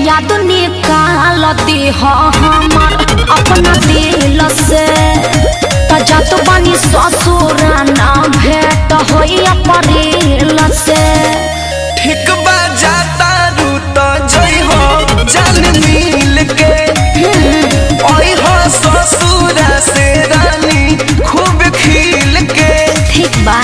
याद निकाल दे हमर अपना दिल से तजात बनी ससुर ना भेट होइया परिल से ठीक बा जाता रू तो जई हो जान मिल के ओई हो ससुर से रानी खूब खिल के ठीक बा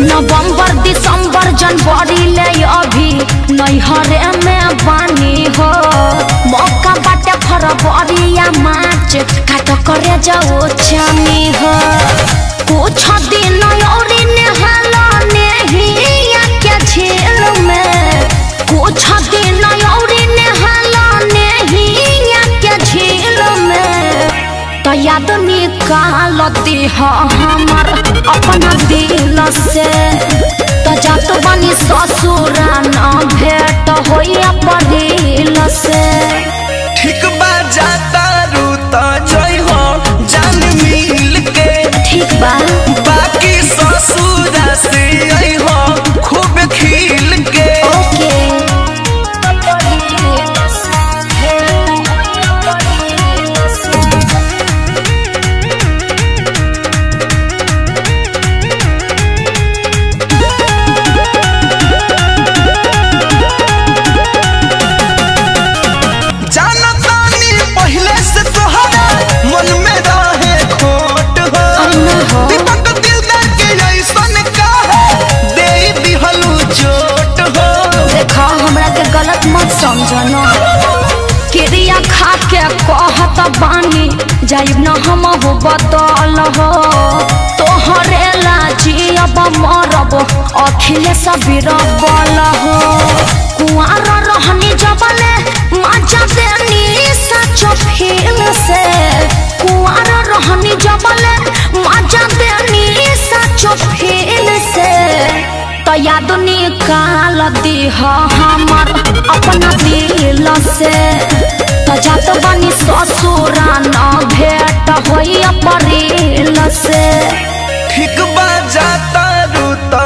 नवंबर दिसंबर जनवरी ले अभी नैहरे में बानी हो मौका बाटे फरवरी या मार्च काट करे जाओ चानी हो कुछ दिन और नहाला नहीं के झील में कुछ दिन और नहाला नहीं के झील में तो याद निकाल दे हमर अपना दिल से तजात बनी ससुर न भेट होइया परिल से ठीक बा जाता रू तो जई हो जान मिल के ठीक बा बाकी ससुर से आई हो खूब खिल के ओके गलत मत समझना क्रिया खा के कहत बानी जाइब न हम हो बदल हो तोहरे लाजी अब मरब अखिलेश बीरबल हो कुआर रहनी जबले मजा देनी सच फील से कुआर रहनी जबले मजा देनी सच फील से तो याद निकाल दे हमर अपना दिल से तजात बनी ससुर न भेट होइया परिल से ठीक बा जाता रू तो